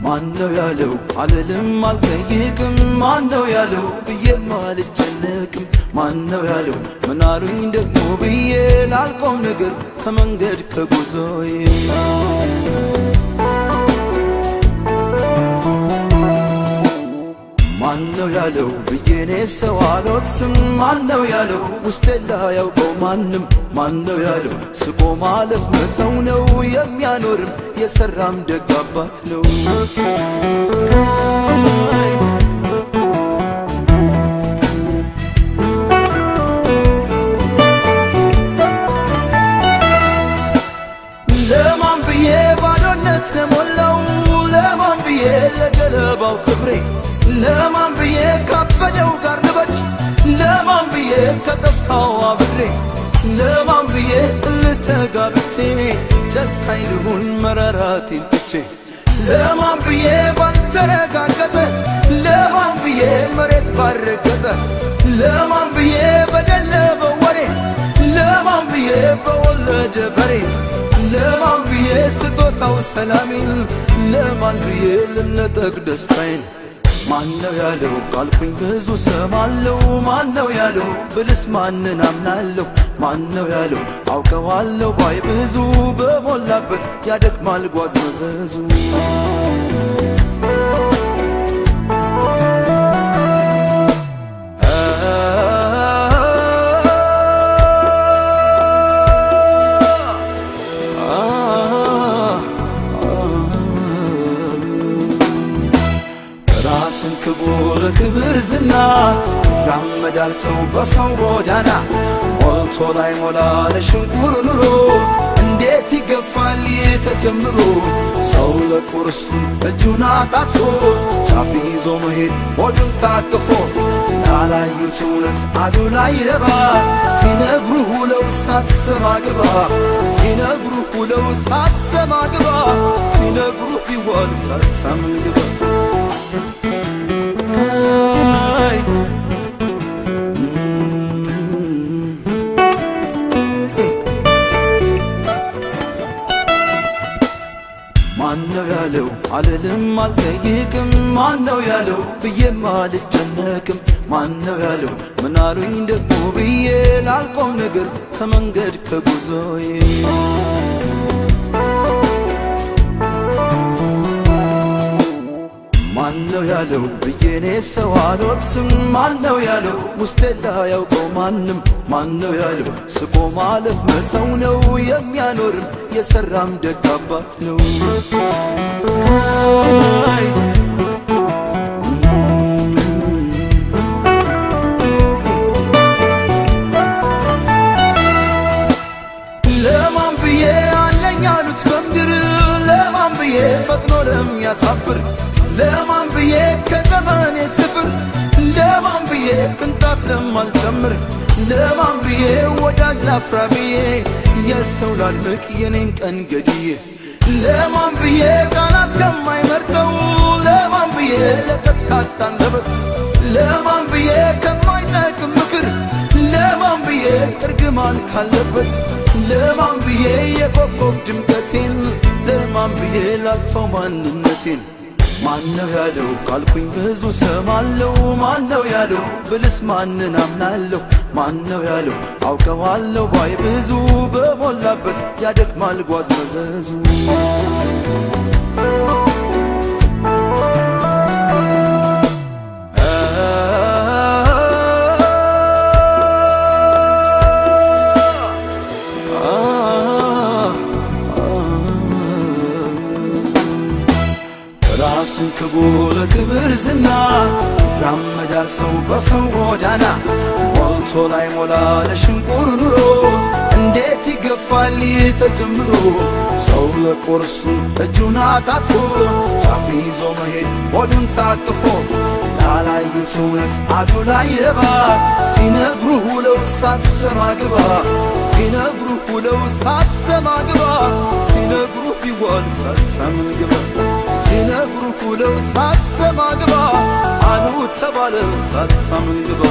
ማነው ያለው አልልም አልጠይቅም ማነው ያለው ብዬም አልጨነቅም ማነው ያለው ምናሉኝ ደግሞ ብዬ ላልቆም ነገር ከመንገድ ከጉዞዬ ማነው ያለው ብዬኔ ሰው አልወቅስም ማነው ያለው ውስጤ ላያውቀው ማንም ማነው ያለው ስቆ ማለፍ መተው ነው የሚያኖርም የሰራም ደግ አባት ነው ለማን ብዬ ባዶነት ለሞላው ለማን ብዬ ለገለባው ክብሬ ለማን ብዬ ካበደው ጋር ልበድ ለማን ብዬ ከጠፋው አብሬ ለማን ብዬ ልተጋብቼ ጨካኝ ልሁን መራራቴን ትቼ ለማን ብዬ ባልተረጋገጠ ለማን ብዬ መሬት ባረገጠ ለማን ብዬ በደለ በወሬ ለማን ብዬ በወለደ በሬ ለማን ብዬ ስጦታው ሰላሜን ለማን ብዬ ልነጠቅ ደስታዬን ማነው ያለው ቃልኩኝ ብዙ ሰማለው ማነው ያለው ብልስ ማንን አምናለሁ ማነው ያለው አውቀዋለሁ ባይ ብዙ በሞላበት ያደክማል ጓዝ መዘዙ ራስን ክቡር ክብር ዝና ያመዳል ሰው በሰው ጎዳና ሞልቶ ላይ ሞላ ለሽንቁር ኑሮ እንዴት ይገፋል ተጀምሮ ሰው ለቁርሱ እጁን አጣጥፎ ጫፍ ይዞ መሄድ ሆዱን ታቅፎ ያላዩት እውነት አዱ ላይ ረባ ሲነግሩ ሁለው ሳትሰማ ግባ ሲነግሩ ሁለው ሳትሰማ ግባ ሲነግሩ ይዋል ሳታምን ግባ ማነው ያለው አልልም አልጠይቅም ማነው ያለው ብዬም አልጨነቅም ማነው ያለው ምናሉኝ ደግሞ ብዬ ላልቆም ነገር ከመንገድ ከጉዞዬ ማነው ያለው ብዬኔ ሰው አልወቅስም ማነው ያለው ውስጤ ላያውቀው ማንም ማነው ያለው ስቆ ማለፍ መተው ነው የሚያኖርም የሰራም ደግ አባት ነው ለማን ብዬ አለኝ አሉት በምድር ለማን ብዬ ፈጥኖ ለሚያሳፍር ለማን ብዬ ከዘመኔ ስፍር ለማን ብዬ ቅንጣት ለማልጨምር ለማን ብዬ ወዳጅ ላፍራ ብዬ የሰው ላልክ የኔን ቀን ገድዬ ለማን ብዬ ቃላት ከማይመርጠው ለማን ብዬ ለቀጥካታ አንደበት ለማን ብዬ ከማይጠቅም ምክር ለማን ብዬ እርግማን ካለበት ለማን ብዬ የኮከብ ድምቀቴን ለማን ብዬ ላጥፋው ማንነቴን ማነው ያለው ቃልኩኝ ብዙ ሰማለው ማነው ያለው ብልስ ማንን አምናለሁ ማነው ያለው አውቀዋለሁ ባይ ብዙ በሞላበት ያደክማል ጓዝ መዘዙ ራስን ክቡር ክብር ዝና ያመዳል ሰው በሰው ጎዳና ሞልቶ ላይ ሞላ ለሽንቁር ኑሮ እንዴት ይገፋል ተጀምሮ ሰው ለቁርሱ እጁን አጣጥፎ ጫፍ ይዞ መሄድ ሆዱን ታቅፎ ያላዩት እውነት አዱ ላይ ረባ ሲነግሩ ሁለው ሳትሰማ ግባ ሲነግሩ ሁለው ሳትሰማ ግባ ሲነግሩ ይዋል ሳታምን ግባ ሲነግሩ ሁለው ሳትሰማ ግባ አሉ ተባለ ሳታምን ግባ